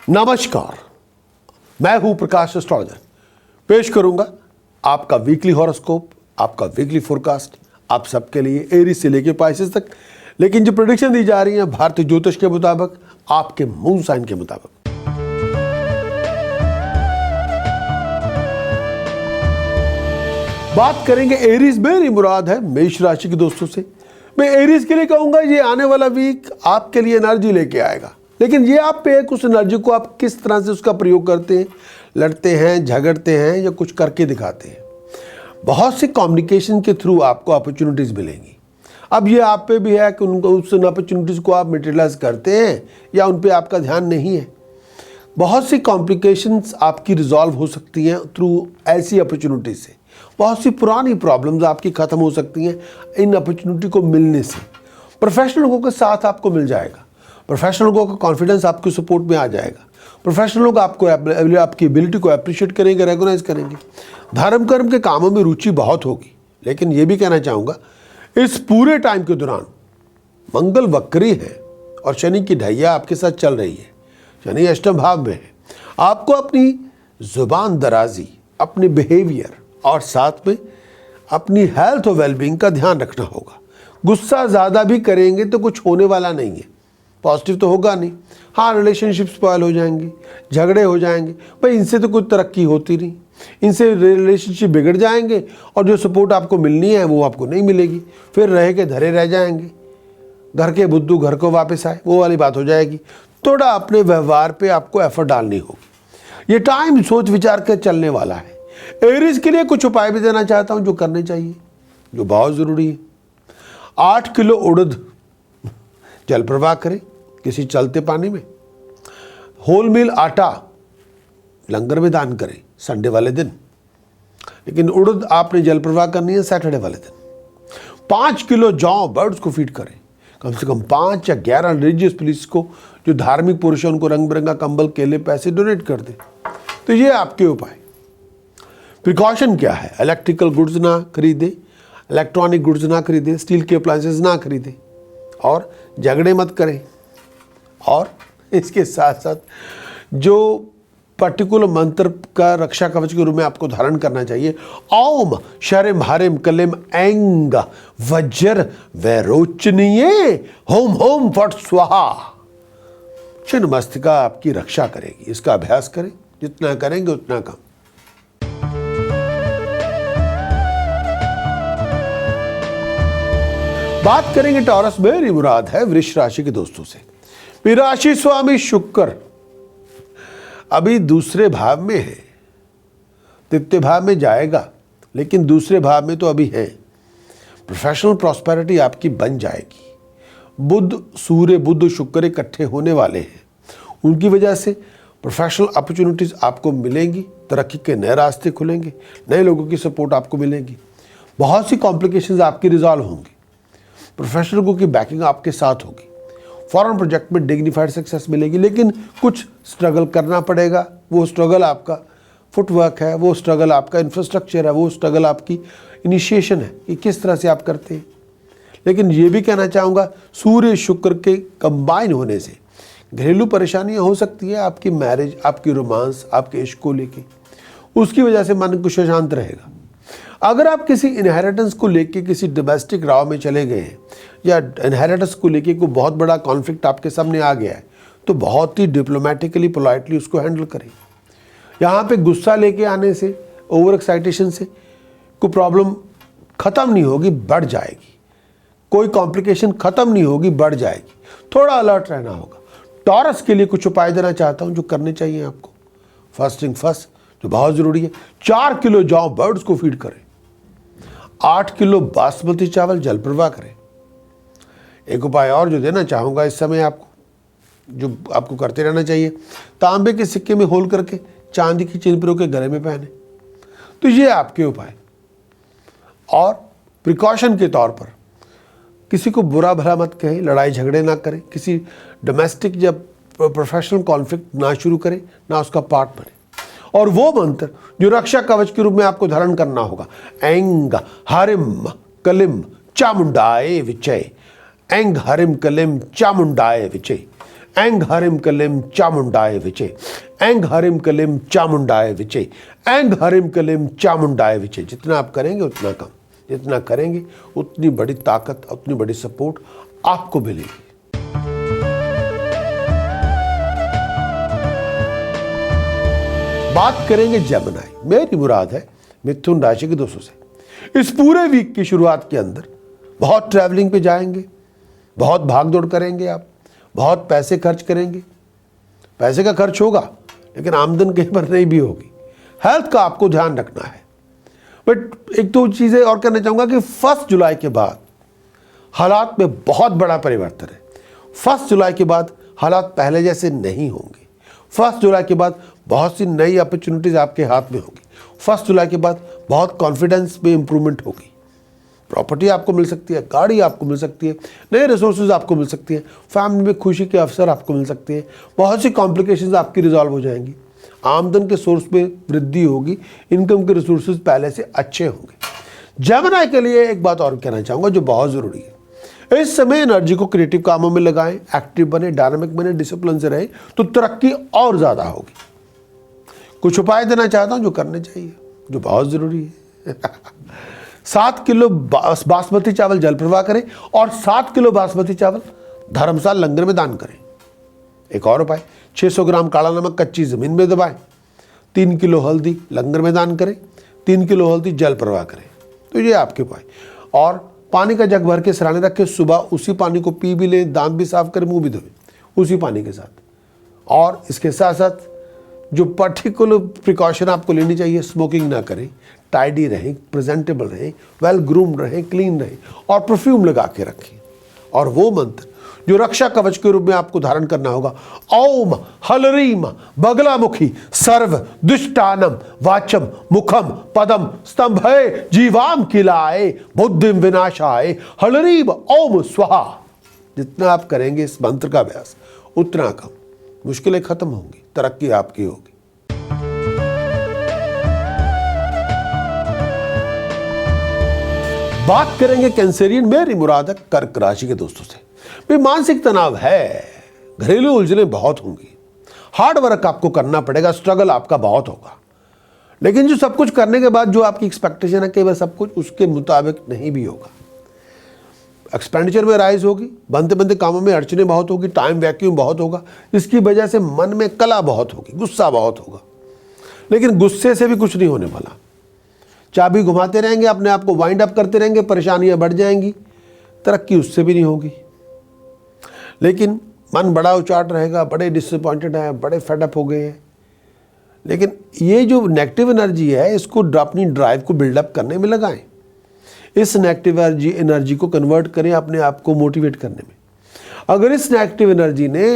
नमस्कार, मैं हूं प्रकाश एस्ट्रोलॉजर। पेश करूंगा आपका वीकली हॉरोस्कोप, आपका वीकली फोरकास्ट, आप सबके लिए एरीज से लेकर पाइसेस तक। लेकिन जो प्रेडिक्शन दी जा रही है भारतीय ज्योतिष के मुताबिक, आपके मून साइन के मुताबिक। बात करेंगे एरीज, मेरी मुराद है मेष राशि के दोस्तों से। मैं एरीज के लिए कहूंगा ये आने वाला वीक आपके लिए एनर्जी लेके आएगा, लेकिन ये आप पे उस एनर्जी को आप किस तरह से उसका प्रयोग करते हैं, लड़ते हैं, झगड़ते हैं या कुछ करके दिखाते हैं। बहुत सी कम्युनिकेशन के थ्रू आपको अपॉर्चुनिटीज़ मिलेंगी। अब ये आप पे भी है कि उनको उस अपॉर्चुनिटीज़ को आप मटेरियलाइज करते हैं या उन पे आपका ध्यान नहीं है। बहुत सी कॉम्प्लिकेशंस आपकी रिजॉल्व हो सकती हैं थ्रू ऐसी अपॉर्चुनिटी से। बहुत सी पुरानी प्रॉब्लम्स आपकी ख़त्म हो सकती हैं इन अपॉर्चुनिटी को मिलने से। प्रोफेशनल लोगों के साथ आपको मिल जाएगा। प्रोफेशनल लोगों का कॉन्फिडेंस आपके सपोर्ट में आ जाएगा। प्रोफेशनल लोग आपको आपकी एबिलिटी को अप्रिशिएट करेंगे, रेगोनाइज करेंगे। धर्म कर्म के कामों में रुचि बहुत होगी, लेकिन ये भी कहना चाहूँगा इस पूरे टाइम के दौरान मंगल वक्री है और शनि की ढैया आपके साथ चल रही है। शनि अष्टम भाव में है। आपको अपनी जुबान दराजी, अपने बिहेवियर और साथ में अपनी हेल्थ और वेलबींग का ध्यान रखना होगा। गुस्सा ज़्यादा भी करेंगे तो कुछ होने वाला नहीं है, पॉजिटिव तो होगा नहीं। हाँ, रिलेशनशिप स्पॉइल हो जाएंगे, झगड़े हो जाएंगे, भाई इनसे तो कोई तरक्की होती नहीं, इनसे रिलेशनशिप बिगड़ जाएंगे और जो सपोर्ट आपको मिलनी है वो आपको नहीं मिलेगी। फिर रह के धरे रह जाएंगे, घर के बुद्धू घर को वापस आए, वो वाली बात हो जाएगी। थोड़ा अपने व्यवहार पे आपको एफर्ट डालनी होगी। ये टाइम सोच विचार कर चलने वाला है। एरीज के लिए कुछ उपाय भी देना चाहता हूँ जो करने चाहिए, जो बहुत ज़रूरी है। 8 किलो उड़द जल प्रवाह करें किसी चलते पानी में। होल मील आटा लंगर में दान करें संडे वाले दिन, लेकिन उड़द आपने जल प्रवाह करनी है सैटरडे वाले दिन। 5 किलो जौ बर्ड्स को फीड करें। कम से कम 5 या 11 रिलीजियस प्लीज को, जो धार्मिक पुरुष है, उनको रंग बिरंगा कंबल, केले, पैसे डोनेट कर दें। तो ये आपके उपाय। प्रिकॉशन क्या है? इलेक्ट्रिकल गुड्स ना खरीदें, इलेक्ट्रॉनिक गुड्स ना खरीदें, स्टील के अप्लायंसेस ना खरीदें और झगड़े मत करें। और इसके साथ साथ जो पर्टिकुलर मंत्र का रक्षा कवच के रूप में आपको धारण करना चाहिए, ओम शरिम हरिम कलिम ऐंग वज्र वैरोचनीये होम होम फट स्वाहा। छिन्न मस्तिका आपकी रक्षा करेगी। इसका अभ्यास करें, जितना करेंगे उतना कम। बात करेंगे टॉरस, मेरी मुराद है वृष राशि के दोस्तों से। राशि स्वामी शुक्र अभी दूसरे भाव में है, तृतीय भाव में जाएगा, लेकिन दूसरे भाव में तो अभी है। प्रोफेशनल प्रॉस्पेरिटी आपकी बन जाएगी। बुध, सूर्य, बुध, शुक्र इकट्ठे होने वाले हैं। उनकी वजह से प्रोफेशनल अपॉर्चुनिटीज आपको मिलेंगी, तरक्की के नए रास्ते खुलेंगे, नए लोगों की सपोर्ट आपको मिलेगी। बहुत सी कॉम्प्लिकेशंस आपकी रिजॉल्व होंगी। प्रोफेशनल लोगों की बैकिंग आपके साथ होगी। फॉरेन प्रोजेक्ट में डिग्निफाइड सक्सेस मिलेगी, लेकिन कुछ स्ट्रगल करना पड़ेगा। वो स्ट्रगल आपका फुटवर्क है, वो स्ट्रगल आपका इंफ्रास्ट्रक्चर है, वो स्ट्रगल आपकी इनिशिएशन है कि किस तरह से आप करते हैं। लेकिन ये भी कहना चाहूँगा सूर्य शुक्र के कंबाइन होने से घरेलू परेशानियाँ हो सकती है। आपकी मैरिज, आपकी रोमांस, आपके इश्क को लेके, उसकी वजह से मन कुछ शांत रहेगा। अगर आप किसी इनहेरिटेंस को लेके किसी डोमेस्टिक राव में चले गए हैं या इनहेरिटेंस को लेके कोई बहुत बड़ा कॉन्फ्लिक्ट आपके सामने आ गया है, तो बहुत ही डिप्लोमेटिकली, पोलाइटली उसको हैंडल करें। यहाँ पे गुस्सा लेके आने से, ओवर एक्साइटेशन से कोई प्रॉब्लम ख़त्म नहीं होगी, बढ़ जाएगी। कोई कॉम्प्लिकेशन ख़त्म नहीं होगी, बढ़ जाएगी। थोड़ा अलर्ट रहना होगा। टॉरस के लिए कुछ उपाय देना चाहता हूँ जो करने चाहिए आपको। फर्स्ट थिंग फर्स्ट, जो बहुत ज़रूरी है, 4 किलो जौ बर्ड्स को फीड करें। 8 किलो बासमती चावल जल प्रवाह करें। एक उपाय और जो देना चाहूँगा इस समय आपको, जो आपको करते रहना चाहिए, तांबे के सिक्के में होल करके चांदी की चिन्ह के गले में पहने। तो ये आपके उपाय। और प्रिकॉशन के तौर पर किसी को बुरा भला मत कहें, लड़ाई झगड़े ना करें, किसी डोमेस्टिक या प्रोफेशनल कॉन्फ्लिक्ट ना शुरू करें, ना उसका पार्ट बने। और वो मंत्र जो रक्षा कवच के रूप में आपको धारण करना होगा, ऐंग हरिम कलिम चामुंडाए विचय, ऐंग हरिम कलिम चामुंडाए विचय, एंग हरिम कलिम चामुंडाय विचे, एंग हरिम कलिम चामुंडाय विचे, एंग हरिम कलिम चामुंडाय विचे। जितना आप करेंगे उतना कम, जितना करेंगे उतनी बड़ी ताकत, उतनी बड़ी सपोर्ट आपको मिलेगी। बात करेंगे जेमिनी। मेरी मुराद है मिथुन राशि के दोस्तों से इस पूरे वीक की शुरुआत के अंदर बहुत ट्रैवलिंग पे जाएंगे, बहुत भागदौड़ करेंगे, आप बहुत पैसे खर्च करेंगे। पैसे का खर्च होगा लेकिन आमदन कहीं पर नहीं भी होगी। हेल्थ का आपको ध्यान रखना है। बट एक दो चीज़ें और कहना चाहूँगा कि 1 जुलाई के बाद हालात में बहुत बड़ा परिवर्तन है। 1 जुलाई के बाद हालात पहले जैसे नहीं होंगे। 1 जुलाई के बाद बहुत सी नई अपॉर्चुनिटीज़ आपके हाथ में होगी। 1 जुलाई के बाद बहुत कॉन्फिडेंस में इंप्रूवमेंट होगी। प्रॉपर्टी आपको मिल सकती है, गाड़ी आपको मिल सकती है, नए रिसोर्सेज आपको मिल सकती है, फैमिली में खुशी के अवसर आपको मिल सकते हैं, बहुत सी कॉम्प्लिकेशंस आपकी रिजॉल्व हो जाएंगी, आमदन के सोर्स में वृद्धि होगी, इनकम के रिसोर्सेज पहले से अच्छे होंगे। जेमिनी के लिए एक बात और कहना चाहूँगा जो बहुत ज़रूरी है। इस समय एनर्जी को क्रिएटिव कामों में लगाएं, एक्टिव बने, डायनामिक बने, डिसिप्लिन से रहे तो तरक्की और ज़्यादा होगी। कुछ उपाय देना चाहता हूँ जो करने चाहिए, जो बहुत ज़रूरी है। 7 किलो बासमती चावल जल प्रवाह करें और 7 किलो बासमती चावल धर्मशाला लंगर में दान करें। एक और उपाय, 600 ग्राम काला नमक कच्ची ज़मीन में दबाएं। 3 किलो हल्दी लंगर में दान करें। 3 किलो हल्दी जल प्रवाह करें। तो ये आपके उपाय। और पानी का जग भर के सराने रख के सुबह उसी पानी को पी भी लें, दांत भी साफ करें, मुंह भी धोएं उसी पानी के साथ। और इसके साथ साथ जो पर्टिकुलर प्रिकॉशन आपको लेनी चाहिए, स्मोकिंग ना करें, टाइडी रहें, प्रेजेंटेबल रहें, वेल ग्रूम रहें, क्लीन रहें और परफ्यूम लगा के रखें। और वो मंत्र जो रक्षा कवच के रूप में आपको धारण करना होगा, ओम हलरीम बगलामुखी सर्व दुष्टानम वाचम मुखम पदम स्तंभय जीवाम किलाए बुद्धिम विनाशाय हलरीम ओम स्वाहा। जितना आप करेंगे इस मंत्र का अभ्यास उतना कम मुश्किलें खत्म होंगी, तरक्की आपकी होगी। बात करेंगे कैंसेरियन। मेरी मुराद है कर्क राशि के दोस्तों से। भी मानसिक तनाव है, घरेलू उलझनें बहुत होंगी, हार्ड वर्क आपको करना पड़ेगा, स्ट्रगल आपका बहुत होगा। लेकिन जो सब कुछ करने के बाद जो आपकी एक्सपेक्टेशन है कि वह सब कुछ उसके मुताबिक नहीं भी होगा। एक्सपेंडिचर में राइज होगी, बनते बनते कामों में अड़चने बहुत होगी, टाइम वैक्यूम बहुत होगा, जिसकी वजह से मन में कला बहुत होगी, गुस्सा बहुत होगा। लेकिन गुस्से से भी कुछ नहीं होने वाला। चाबी घुमाते रहेंगे, अपने आप को वाइंड अप करते रहेंगे, परेशानियां बढ़ जाएंगी, तरक्की उससे भी नहीं होगी। लेकिन मन बड़ा उचाट रहेगा, बड़े डिसअपॉइंटेड हैं, बड़े फेडअप हो गए हैं। लेकिन ये जो नेगेटिव एनर्जी है इसको अपनी ड्राइव को बिल्डअप करने में लगाएं। इस नेगेटिव एनर्जी को कन्वर्ट करें अपने आप को मोटिवेट करने में। अगर इस नेगेटिव एनर्जी ने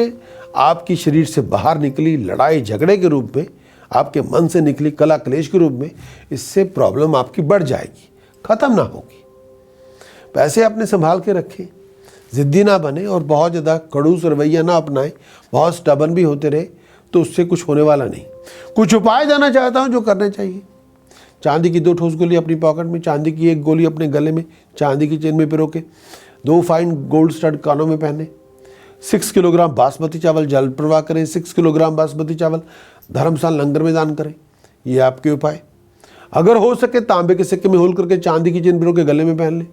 आपकी शरीर से बाहर निकली लड़ाई झगड़े के रूप में, आपके मन से निकली कला क्लेश के रूप में, इससे प्रॉब्लम आपकी बढ़ जाएगी, ख़त्म ना होगी। पैसे अपने संभाल के रखें, ज़िद्दी ना बने और बहुत ज़्यादा खड़ूस रवैया ना अपनाएं, बहुत स्टबन भी होते रहे तो उससे कुछ होने वाला नहीं। कुछ उपाय देना चाहता हूँ जो करने चाहिए। चांदी की 2 ठोस गोली अपनी पॉकेट में, चांदी की 1 गोली अपने गले में, चांदी की चेन में पिरो के, 2 फाइन गोल्ड स्टड कानों में पहने। 6 किलोग्राम बासमती चावल जल प्रवाह करें। 6 किलोग्राम बासमती चावल धर्मशाला लंगर में दान करें। ये आपके उपाय। अगर हो सके तांबे के सिक्के में होल करके चांदी की चेन पिरो के गले में पहन लें।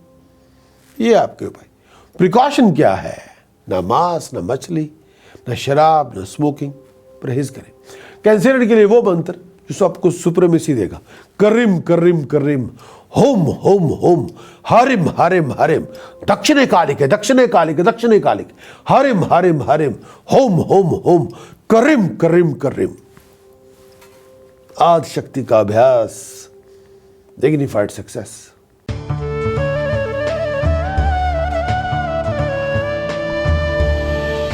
ये आपके उपाय। प्रिकॉशन क्या है? ना मांस, ना मछली, ना शराब, ना स्मोकिंग, परहेज करें। कैंसर के लिए वो मंत्र जो सबको सुप्रीमेसी देगा, करीम करीम करीम होम होम होम हरिम हरिम हरिम दक्षिणे कालिके दक्षिणे कालिके दक्षिणे कालिके हरिम हरिम हरिम होम होम होम करीम करीम करीम। आदि शक्ति का अभ्यास, डिग्निफाइड सक्सेस।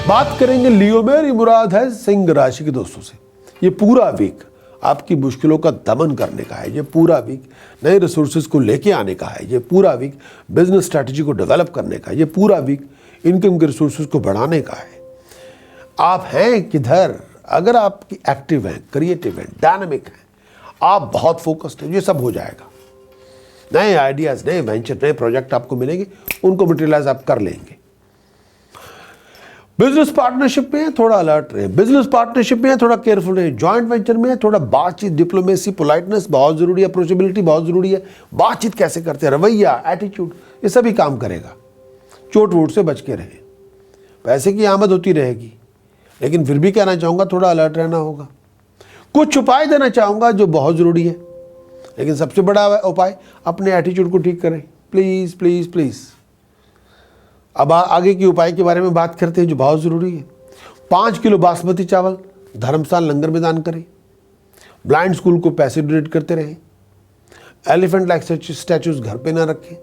बात करेंगे लियो। मेरी मुराद है सिंह राशि के दोस्तों से। ये पूरा वीक आपकी मुश्किलों का दमन करने का है। ये पूरा वीक नए रिसोर्सेज को लेके आने का है। ये पूरा वीक बिजनेस स्ट्रैटेजी को डेवलप करने का है। ये पूरा वीक इनकम के रिसोर्सेज को बढ़ाने का है। आप हैं किधर? अगर आप एक्टिव हैं, क्रिएटिव हैं, डायनामिक हैं, आप बहुत फोकस्ड हैं, ये सब हो जाएगा। नए आइडियाज, नए वेंचर, नए प्रोजेक्ट आपको मिलेंगे, उनको मटेरियलाइज आप कर लेंगे। बिजनेस पार्टनरशिप में है, थोड़ा अलर्ट रहे। बिजनेस पार्टनरशिप में है, थोड़ा केयरफुल रहे। जॉइंट वेंचर में है, थोड़ा बातचीत, डिप्लोमेसी, पोलाइटनेस बहुत जरूरी है, अप्रोचेबिलिटी बहुत जरूरी है। बातचीत कैसे करते हैं, रवैया, एटीट्यूड, ये सभी काम करेगा। चोट वोट से बच के रहे। पैसे की आमद होती रहेगी, लेकिन फिर भी कहना चाहूंगा थोड़ा अलर्ट रहना होगा। कुछ उपाय देना चाहूंगा जो बहुत जरूरी है, लेकिन सबसे बड़ा उपाय अपने एटीट्यूड को ठीक करें। Please please please. अब आगे के उपाय के बारे में बात करते हैं जो बहुत जरूरी है। 5 किलो बासमती चावल धर्मस्थान लंगर में दान करें। ब्लाइंड स्कूल को पैसे डोनेट करते रहें। एलिफेंट लाइक स्टैचूज घर पे ना रखें।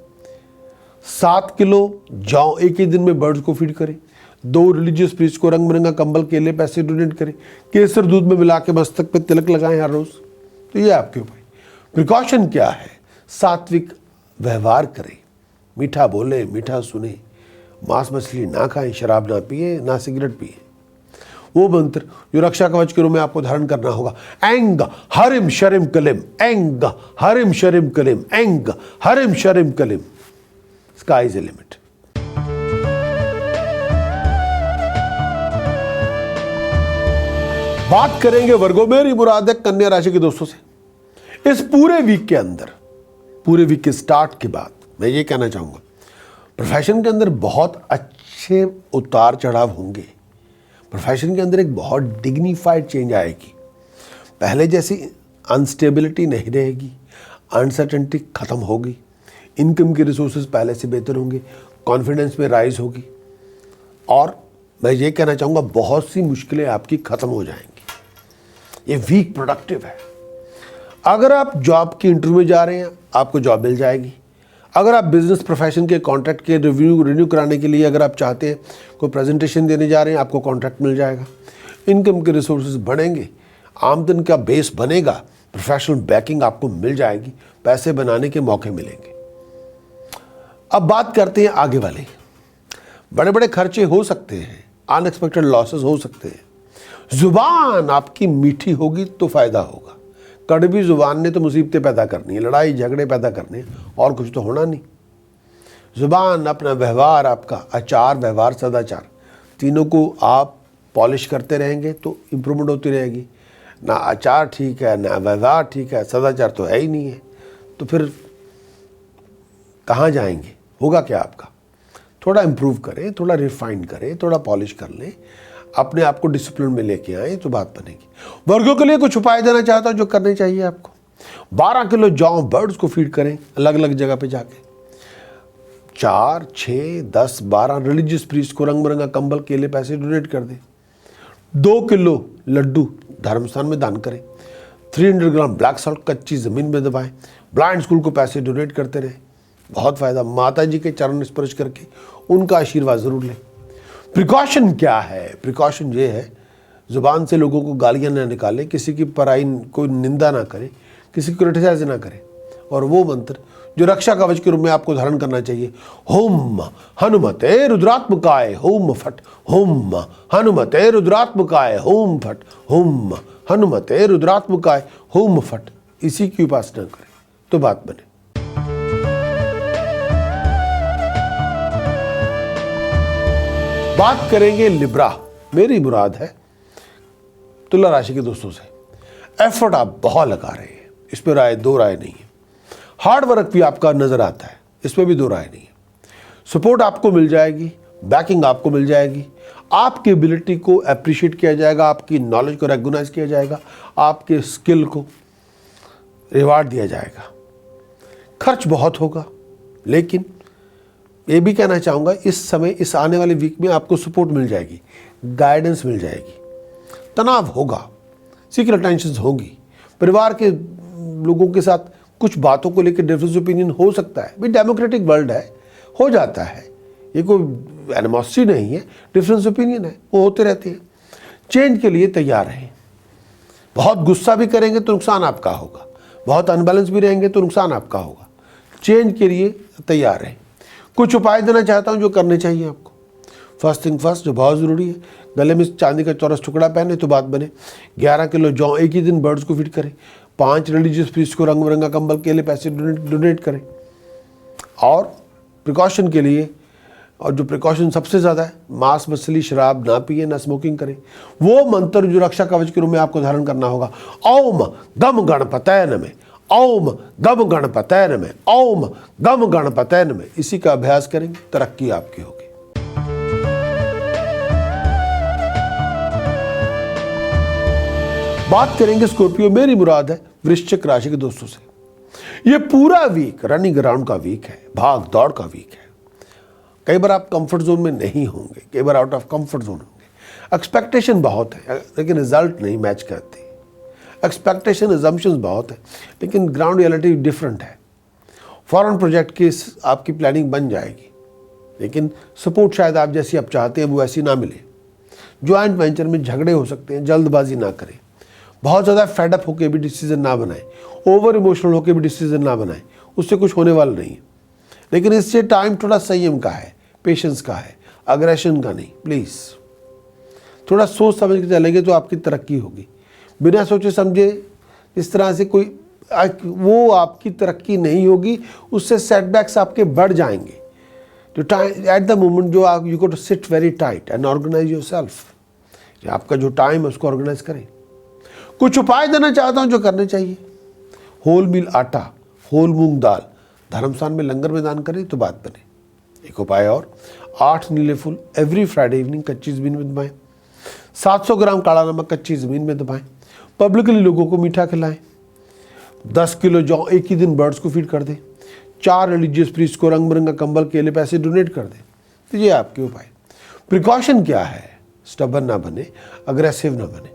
7 किलो जौ एक ही दिन में बर्ड्स को फीड करें। 2 रिलीजियस प्रीस्ट को रंग बिरंगा कंबल, केले, पैसे डोनेट करें। केसर दूध में मिला के मस्तक पे तिलक लगाएं हर रोज। तो ये आपके उपाय। प्रिकॉशन क्या है? सात्विक व्यवहार करें, मीठा बोले, मीठा सुने, मांस मछली ना खाएं, शराब ना पिए, ना सिगरेट पिए। वो मंत्र जो रक्षा कवच के रूप में आपको धारण करना होगा, एंग हरिम शरिम कलिम, एंग हरिम शरिम कलिम, एंग हरिम शरिम कलिम। Sky is the limit. बात करेंगे वर्गो, मेरी मुराद है कन्या राशि के दोस्तों से। इस पूरे वीक के अंदर, पूरे वीक के स्टार्ट के बाद मैं ये कहना चाहूंगा, प्रोफेशन के अंदर बहुत अच्छे उतार चढ़ाव होंगे। प्रोफेशन के अंदर एक बहुत डिग्निफाइड चेंज आएगी। पहले जैसी अनस्टेबिलिटी नहीं रहेगी, अनसर्टेनिटी खत्म होगी, इनकम के रिसोर्सेज पहले से बेहतर होंगे, कॉन्फिडेंस में राइज होगी, और मैं ये कहना चाहूँगा बहुत सी मुश्किलें आपकी खत्म हो जाएंगी। ये वीक प्रोडक्टिव है। अगर आप जॉब की इंटरव्यू में जा रहे हैं, आपको जॉब मिल जाएगी। अगर आप बिजनेस प्रोफेशन के कॉन्ट्रैक्ट के रिन्यू कराने के लिए अगर आप चाहते हैं, कोई प्रेजेंटेशन देने जा रहे हैं, आपको कॉन्ट्रैक्ट मिल जाएगा। इनकम के रिसोर्सेज बढ़ेंगे, आमदन का बेस बनेगा, प्रोफेशनल बैकिंग आपको मिल जाएगी, पैसे बनाने के मौके मिलेंगे। अब बात करते हैं आगे वाले। बड़े बड़े खर्चे हो सकते हैं, अनएक्सपेक्टेड लॉसेस हो सकते हैं। जुबान आपकी मीठी होगी तो फायदा होगा। कड़वी जुबान ने तो मुसीबतें पैदा करनी है, लड़ाई झगड़े पैदा करने हैं, और कुछ तो होना नहीं। जुबान, अपना व्यवहार, आपका आचार व्यवहार सदाचार, तीनों को आप पॉलिश करते रहेंगे तो इम्प्रूवमेंट होती रहेगी। ना आचार ठीक है, ना व्यवहार ठीक है, सदाचार तो है ही नहीं है, तो फिर कहाँ जाएंगे? होगा क्या आपका? थोड़ा इम्प्रूव करें, थोड़ा रिफाइन करें, थोड़ा पॉलिश कर लें, अपने आप को डिसिप्लिन में लेके आए तो बात बनेगी। वर्गों के लिए कुछ उपाय देना चाहता हूं जो करने चाहिए आपको। 12 किलो जौ बर्ड्स को फीड करें अलग अलग जगह पे जाके। 4, 6, 10, 12 रिलीजियस प्रीस्ट को रंग बिरंगा कंबल, केले, पैसे डोनेट कर दें। 2 किलो लड्डू धर्मस्थान में दान करें। 300 ग्राम ब्लैक सॉल्ट कच्ची जमीन में दबाएं। ब्लाइंड स्कूल को पैसे डोनेट करते रहें, बहुत फायदा। माता जी के चरण स्पर्श करके उनका आशीर्वाद जरूर लें। प्रिकॉशन क्या है? प्रिकॉशन ये है, जुबान से लोगों को गालियां ना निकालें, किसी की पराई को निंदा ना करें, किसी को क्रिटिसाइज ना करें। और वो मंत्र जो रक्षा कवच के रूप में आपको धारण करना चाहिए, होम हनुमते रुद्रात्मकाय होम फट, होम हनुमते रुद्रात्मकाय होम फट, होम हनुमते रुद्रात्मकाय होम फट। इसी की उपासना करें तो बात बने। बात करेंगे लिब्रा, मेरी मुराद है तुला राशि के दोस्तों से। एफर्ट आप बहुत लगा रहे हैं, इस पर दो राय नहीं है। हार्ड वर्क भी आपका नजर आता है, इसमें भी दो राय नहीं है। सपोर्ट आपको मिल जाएगी, बैकिंग आपको मिल जाएगी, आपकी एबिलिटी को अप्रिशिएट किया जाएगा, आपकी नॉलेज को रिकॉग्नाइज किया जाएगा, आपके स्किल को रिवार्ड दिया जाएगा। खर्च बहुत होगा, लेकिन ये भी कहना चाहूँगा इस समय, इस आने वाले वीक में आपको सपोर्ट मिल जाएगी, गाइडेंस मिल जाएगी। तनाव होगा, सीक्रेट टेंशंस होंगी, परिवार के लोगों के साथ कुछ बातों को लेकर डिफरेंस ओपिनियन हो सकता है। भी डेमोक्रेटिक वर्ल्ड है, हो जाता है, ये कोई एनिमोसिटी नहीं है, डिफरेंस ओपिनियन है, वो होते रहते हैं। चेंज के लिए तैयार रहें। बहुत गुस्सा भी करेंगे तो नुकसान आपका होगा, बहुत अनबैलेंस भी रहेंगे तो नुकसान आपका होगा। चेंज के लिए तैयार रहें। कुछ उपाय देना चाहता हूं जो करने चाहिए आपको। फर्स्ट थिंग फर्स्ट, जो बहुत ज़रूरी है, गले में चांदी का चौरस टुकड़ा पहने तो बात बने। 11 किलो जौ एक ही दिन बर्ड्स को फीड करें। 5 रिलीजियस प्रीस्ट को रंग बिरंगा कंबल, केले, पैसे डोनेट करें। और प्रिकॉशन के लिए और जो प्रिकॉशन सबसे ज़्यादा है, मांस मछली शराब ना पिए, ना स्मोकिंग करें। वो मंत्र जो रक्षा कवच के रूप में आपको धारण करना होगा, ओम गम गणपतय नमः, ओम गम गणपतय नमः, ओम गम गणपतय नमः। इसी का अभ्यास करेंगे, तरक्की आपकी होगी। बात करेंगे स्कॉर्पियो, मेरी मुराद है वृश्चिक राशि के दोस्तों से। ये पूरा वीक रनिंग ग्राउंड का वीक है, भाग दौड़ का वीक है। कई बार आप कंफर्ट जोन में नहीं होंगे, कई बार आउट ऑफ कंफर्ट जोन होंगे। एक्सपेक्टेशन बहुत है लेकिन रिजल्ट नहीं मैच करती। एक्सपेक्टेशन अजम्पशंस बहुत है लेकिन ग्राउंड रियलिटी डिफरेंट है। फॉरेन प्रोजेक्ट की आपकी प्लानिंग बन जाएगी लेकिन सपोर्ट शायद आप जैसी आप चाहते हैं वो ऐसी ना मिले। ज्वाइंट वेंचर में झगड़े हो सकते हैं, जल्दबाजी ना करें। बहुत ज़्यादा फेडअप होकर भी डिसीजन ना बनाएं, ओवर इमोशनल होकर भी डिसीजन ना बनाएं, उससे कुछ होने वाला नहीं है। लेकिन इससे टाइम थोड़ा संयम का है, पेशेंस का है, अग्रेशन का नहीं। प्लीज़ थोड़ा सोच समझ के चलेंगे तो आपकी तरक्की होगी। बिना सोचे समझे इस तरह से कोई वो आपकी तरक्की नहीं होगी, उससे सेटबैक्स आपके बढ़ जाएंगे। जो टाइम एट द मोमेंट जो आप you go to sit very tight and organise yourself. आपका जो टाइम है उसको ऑर्गेनाइज करें। कुछ उपाय देना चाहता हूं जो करने चाहिए। होल मील आटा, होल मूंग दाल धर्मस्थान में लंगर में दान करें तो बात बने। एक उपाय और, 8 नीले फूल एवरी फ्राइडे इवनिंग कच्ची ज़मीन में दबाएं। 700 ग्राम काला नमक कच्ची ज़मीन में दबाएं। पब्लिकली लोगों को मीठा खिलाएं। 10 किलो जौ एक ही दिन बर्ड्स को फीड कर दें। 4 रिलीजियस प्रीस्ट को रंग बिरंगा कंबल केले पैसे डोनेट कर दें। तो ये आपके उपाय। प्रिकॉशन क्या है? स्टबन ना बने, अग्रेसिव ना बने।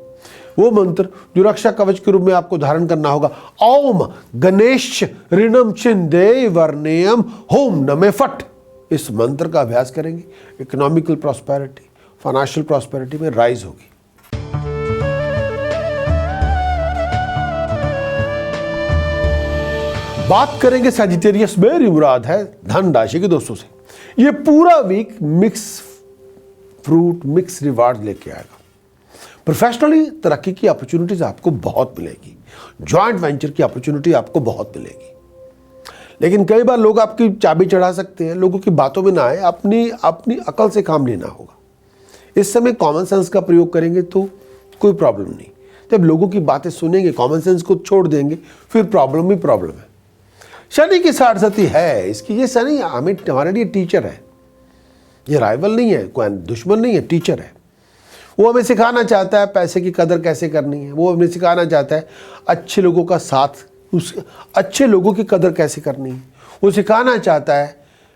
वो मंत्र जो रक्षा कवच के रूप में आपको धारण करना होगा, ओम गणेश ऋणम छिंदे वर्णेयम होम नमे फट। इस मंत्र का अभ्यास करेंगे, इकोनॉमिकल प्रॉस्पेरिटी, फाइनेंशियल प्रॉस्पेरिटी में राइज होगी। बात करेंगे सजिटेरियस, मेरी मुराद है धन राशि के दोस्तों से। ये पूरा week mix fruit, mix reward लेके आएगा। प्रोफेशनली तरक्की की अपॉर्चुनिटीज आपको बहुत मिलेगी। जॉइंट वेंचर की अपॉर्चुनिटी आपको बहुत मिलेगी। लेकिन कई बार लोग आपकी चाबी चढ़ा सकते हैं, लोगों की बातों में ना आए, अपनी अकल से काम लेना होगा। इस समय कॉमन सेंस का प्रयोग करेंगे तो कोई प्रॉब्लम नहीं। जब लोगों की बातें सुनेंगे, कॉमन सेंस को छोड़ देंगे, फिर प्रॉब्लम ही प्रॉब्लम है। शनि की साढ़सती है इसकी। ये शनि हमारे लिए टीचर है, ये राइवल नहीं है, कोई दुश्मन नहीं है, टीचर है। वो हमें सिखाना चाहता है पैसे की कदर कैसे करनी है। वो हमें सिखाना चाहता है अच्छे लोगों का साथ, अच्छे लोगों की कदर कैसे करनी है। वो सिखाना चाहता है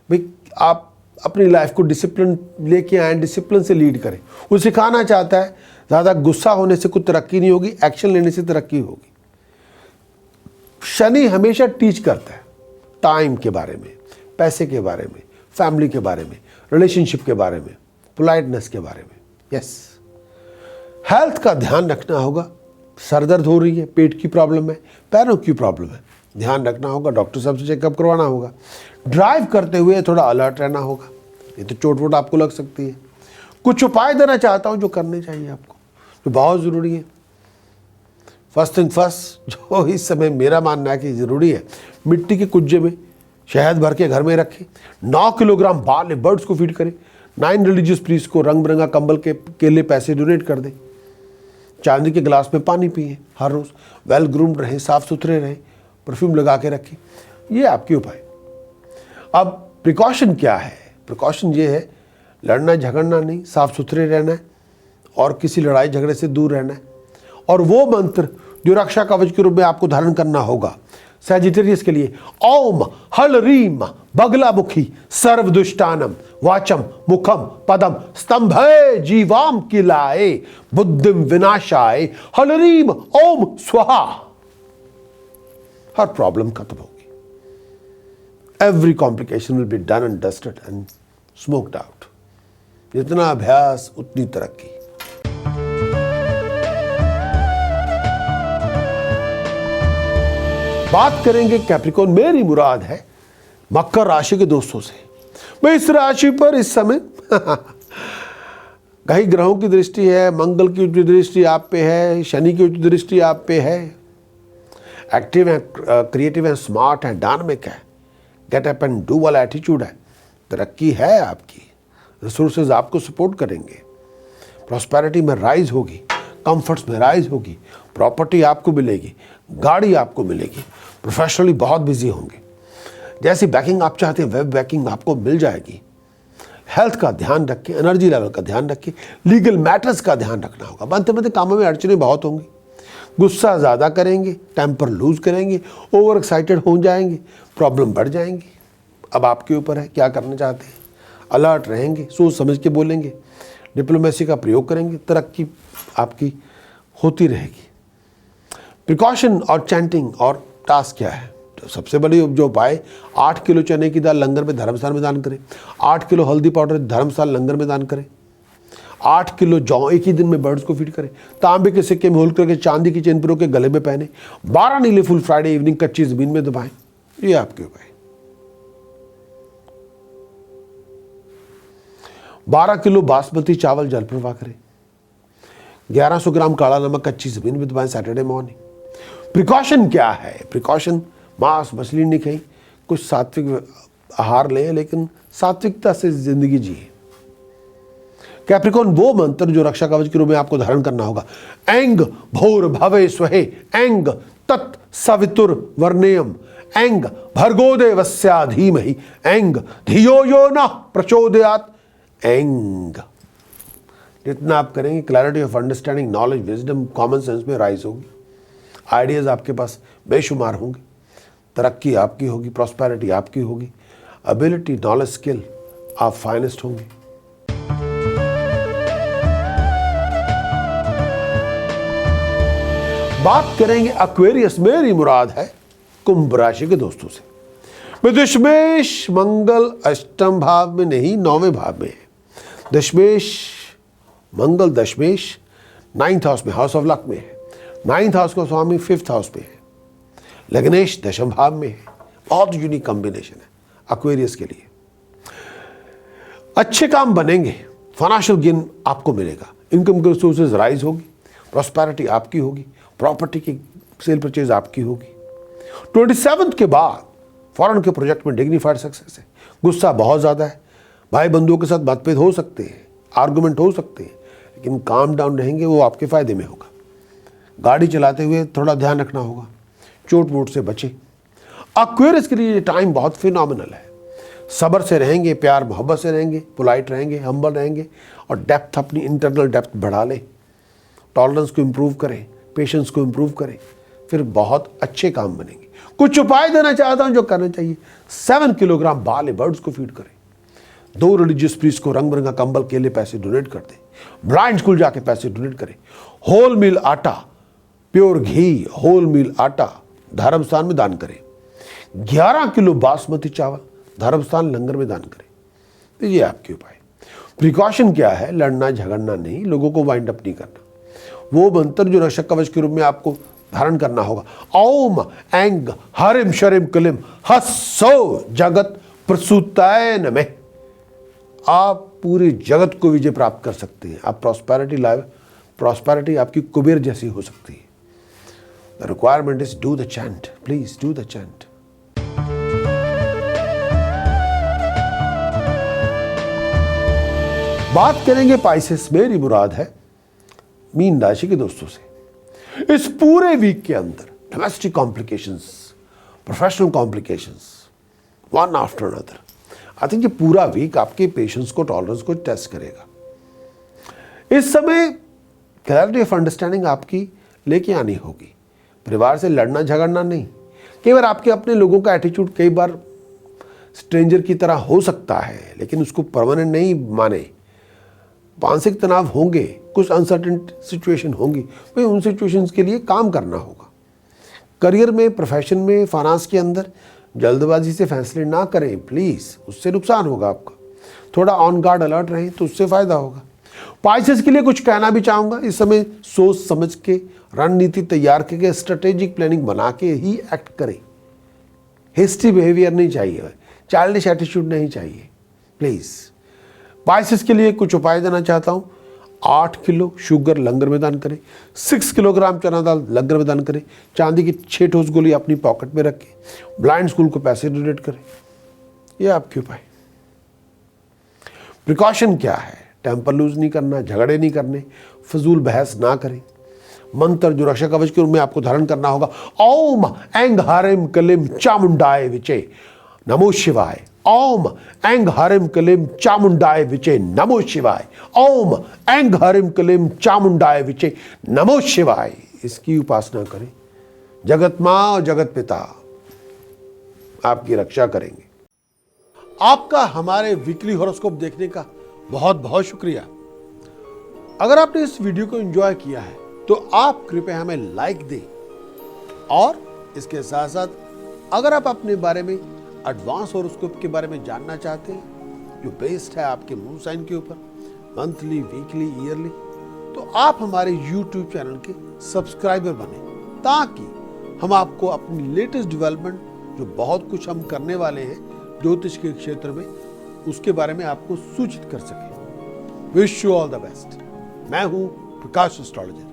भाई आप अपनी लाइफ को डिसिप्लिन लेके आए, डिसिप्लिन से लीड करें। वो सिखाना चाहता है ज़्यादा गुस्सा होने से कुछ तरक्की नहीं होगी, एक्शन लेने से तरक्की होगी। शनि हमेशा टीच करता है टाइम के बारे में, पैसे के बारे में, फैमिली के बारे में, रिलेशनशिप के बारे में, पोलाइटनेस के बारे में। यस, हेल्थ का ध्यान रखना होगा। सर दर्द हो रही है, पेट की प्रॉब्लम है, पैरों की प्रॉब्लम है, ध्यान रखना होगा, डॉक्टर साहब से चेकअप करवाना होगा। ड्राइव करते हुए थोड़ा अलर्ट रहना होगा, ये तो चोट वोट आपको लग सकती है। कुछ उपाय देना चाहता हूँ जो करने चाहिए आपको, जो बहुत ज़रूरी है। फर्स्ट थिंग फर्स्ट, जो इस समय मेरा मानना है कि ज़रूरी है, मिट्टी के कुज्जे में शहद भर के घर में रखें। 9 किलोग्राम बाल बर्ड्स को फीड करें। 9 रिलीजियस प्रीस्ट को रंग बिरंगा कंबल के केले पैसे डोनेट कर दें। चांदी के गिलास में पानी पिए हर रोज़। वेल ग्रूम्ड रहें, साफ़ सुथरे रहें, परफ्यूम लगा के रखें। ये आपके उपाय। अब प्रिकॉशन क्या है? प्रिकॉशन ये है, लड़ना झगड़ना नहीं, साफ़ सुथरे रहना है और किसी लड़ाई झगड़े से दूर रहना है। और वो मंत्र जो रक्षा कवच के रूप में आपको धारण करना होगा सैजिटेरियस के लिए, ओम हल रीम बगलामुखी सर्वदुष्टानम वाचम मुखम पदम स्तंभे जीवाम किलाए बुद्धिम विनाशाय हल रीम ओम स्वाहा। हर प्रॉब्लम खत्म होगी। Every complication will be done and dusted and smoked out. जितना अभ्यास उतनी तरक्की। बात करेंगे कैप्रिकॉर्न, मेरी मुराद है मकर राशि के दोस्तों से। मैं इस राशि पर इस समय कई ग्रहों की दृष्टि है। मंगल की उच्च दृष्टि आप पे है, शनि की उच्च दृष्टि आप पे है। एक्टिव है, क्रिएटिव है, स्मार्ट है, डायनामिक है, गेट अप एंड डू वाला एटीट्यूड है। तरक्की है आपकी, रिसोर्सेज आपको सपोर्ट करेंगे, प्रॉस्पेरिटी में राइज होगी, कंफर्ट्स में राइज होगी, प्रॉपर्टी आपको मिलेगी, गाड़ी आपको मिलेगी, प्रोफेशनली बहुत बिजी होंगे, जैसी बैकिंग आप चाहते हैं वेब बैकिंग आपको मिल जाएगी। हेल्थ का ध्यान रखें, एनर्जी लेवल का ध्यान रखें, लीगल मैटर्स का ध्यान रखना होगा। बनते बनते कामों में अड़चने बहुत होंगी, गुस्सा ज़्यादा करेंगे, टेम्पर लूज करेंगे, ओवर एक्साइटेड हो जाएंगे, प्रॉब्लम बढ़ जाएंगी। अब आपके ऊपर है क्या करना चाहते हैं। अलर्ट रहेंगे, सोच समझ के बोलेंगे, डिप्लोमेसी का प्रयोग करेंगे, तरक्की आपकी होती रहेगी। प्रिकॉशन और चैंटिंग और टास्क क्या है, तो सबसे बड़ी जो उपाय 8 किलो चने की दाल लंगर में धर्मस्थान में दान करें, 8 किलो हल्दी पाउडर धर्मस्थान लंगर में दान करें, 8 किलो जौ एक ही दिन में बर्ड्स को फीड करें, तांबे के सिक्के में होल करके चांदी की चेन पिरो के गले में पहने, 12 नीले फूल फ्राइडे इवनिंग कच्ची जमीन में दबाएं। ये आपके उपाय। 12 किलो बासमती चावल जल प्रवाह करें, 1100 ग्राम काला नमक कच्ची जमीन में दबाएं सैटरडे मॉर्निंग। प्रिकॉशन क्या है, प्रिकॉशन मांस मछली नहीं खाई, कुछ सात्विक आहार लें, लेकिन सात्विकता से जिंदगी जिए। कैप्रिकॉन वो मंत्र जो रक्षा कवच के रूप में आपको धारण करना होगा। एंग भोर भवे स्वहे, एंग तत् सवितुर वर्णेयम, एंग भर्गो देवस्या धीमहि, एंग धियो यो न प्रचोदयात्, एंग। जितना आप करेंगे clarity of understanding, knowledge, wisdom, common sense में राइज होगी, आइडियाज आपके पास बेशुमार होंगे, तरक्की आपकी होगी, प्रॉस्पेरिटी आपकी होगी, एबिलिटी, नॉलेज, स्किल आप फाइनेस्ट होंगे। बात करेंगे एक्वेरियस, मेरी मुराद है कुंभ राशि के दोस्तों से। दशमेश मंगल अष्टम भाव में नहीं 9वें भाव में है। दशमेश मंगल, दशमेश 9th हाउस में, हाउस ऑफ लक में है। 9th हाउस का स्वामी 5th हाउस में है। लग्नेश दशम भाव में है। बहुत यूनिक कॉम्बिनेशन है एक्वेरियस के लिए। अच्छे काम बनेंगे, फाइनेंशियल गेन आपको मिलेगा, इनकम के सोर्सेज राइज होगी, प्रॉस्पेरिटी आपकी होगी, प्रॉपर्टी की सेल परचेज आपकी होगी। 27 के बाद फॉरेन के प्रोजेक्ट में डिग्निफाइड सक्सेस है। गुस्सा बहुत ज़्यादा है, भाई बंधुओं के साथ मतभेद हो सकते हैं, आर्गुमेंट हो सकते हैं, लेकिन काम डाउन रहेंगे, वो आपके फ़ायदे में होगा। गाड़ी चलाते हुए थोड़ा ध्यान रखना होगा, चोट वोट से बचे। एक्वेरियस के लिए ये टाइम बहुत फिनोमिनल है। सब्र से रहेंगे, प्यार मोहब्बत से रहेंगे, पोलाइट रहेंगे, हम्बल रहेंगे और डेप्थ, अपनी इंटरनल डेप्थ बढ़ा लें, टॉलरेंस को इम्प्रूव करें, पेशेंस को इम्प्रूव करें, फिर बहुत अच्छे काम बनेंगे। कुछ उपाय देना चाहता हूं जो करना चाहिए। 7 किलोग्राम बाल बर्ड्स को फीड करें, 2 रिलीजियस प्रीस्ट को रंग बिरंगा कंबल केले पैसे डोनेट कर दें, ब्लाइंड स्कूल जाके पैसे डोनेट करें। होल मील आटा, प्योर घी, होल मील आटा धर्मस्थान में दान करें। 11 किलो बासमती चावल धर्मस्थान लंगर में दान करें। तो ये आपके उपाय। प्रिकॉशन क्या है, लड़ना झगड़ना नहीं, लोगों को वाइंड अप नहीं करना। वो मंत्र जो रक्षक कवच के रूप में आपको धारण करना होगा। ओम ऐंग हरिम शरिम क्लिम हस्सो जगत प्रसूताय नमः। आप पूरे जगत को विजय प्राप्त कर सकते हैं। आप प्रॉस्पेरिटी लाइव, प्रॉस्पेरिटी आपकी कुबेर जैसी हो सकती है। The requirement is do the chant, please do the chant. बात करेंगे पाइसेस, मेरी मुराद है मीन राशि के दोस्तों से। इस पूरे वीक के अंदर domestic complications, professional complications, one after another. I think ये पूरा वीक आपके पेशेंस को, टॉलरेंस को टेस्ट करेगा। इस समय क्लैरिटी ऑफ अंडरस्टैंडिंग आपकी लेके आनी होगी। परिवार से लड़ना झगड़ना नहीं। कई बार आपके अपने लोगों का एटीट्यूड कई बार स्ट्रेंजर की तरह हो सकता है, लेकिन उसको परमानेंट नहीं माने। मानसिक तनाव होंगे, कुछ अनसर्टेन सिचुएशन होंगी, भाई उन सिचुएशंस के लिए काम करना होगा। करियर में, प्रोफेशन में, फाइनेंस के अंदर जल्दबाजी से फैसले ना करें प्लीज़, उससे नुकसान होगा आपका। थोड़ा ऑन गार्ड अलर्ट रहें तो उससे फ़ायदा होगा। पाइसेस के लिए कुछ कहना भी चाहूँगा, इस समय सोच समझ के रणनीति तैयार करके स्ट्रेटेजिक प्लानिंग बना के ही एक्ट करें। हेस्टी बिहेवियर नहीं चाहिए, चाइल्डिश एटीट्यूड नहीं चाहिए प्लीज़। पाइसेस के लिए कुछ उपाय देना चाहता हूँ। 8 किलो शुगर लंगर में दान करें, 6 किलोग्राम चना दाल लंगर में दान करें, चांदी की 6 ठोस गोली अपनी पॉकेट में रखें, ब्लाइंड स्कूल को पैसे डोनेट करें। ये आपके उपाय। प्रिकॉशन क्या है? टेम्पर लूज नहीं करना, झगड़े नहीं करने, फजूल बहस ना करें। मंत्र जो रक्षा कवच के रूप में आपको धारण करना होगा, ओम ऐंग हारिम कलिम चामुंडाय विचे नमो शिवाय। ओम ऐंग हारिम कलिम चामुंडाय विचे नमो शिवाय। ओम ऐंग हारिम कलिम चामुंडाय विचे नमो शिवाय। इसकी उपासना करें। जगत मां और जगत पिता आपकी रक्षा करेंगे। आपका हमारे वीकली हॉरोस्कोप देखने का बहुत बहुत शुक्रिया। अगर आपने इस वीडियो को एंजॉय किया है तो आप कृपया हमें लाइक दें, और इसके साथ साथ अगर आप अपने बारे में एडवांस हॉरोस्कोप के बारे में जानना चाहते हैं जो बेस्ड है आपके मून साइन के ऊपर, मंथली, वीकली, ईयरली, तो आप हमारे YouTube चैनल के सब्सक्राइबर बने, ताकि हम आपको अपनी लेटेस्ट डेवलपमेंट, जो बहुत कुछ हम करने वाले हैं ज्योतिष के क्षेत्र में, उसके बारे में आपको सूचित कर सकें। Wish you all the best. मैं हूं प्रकाश एस्ट्रोलॉजर।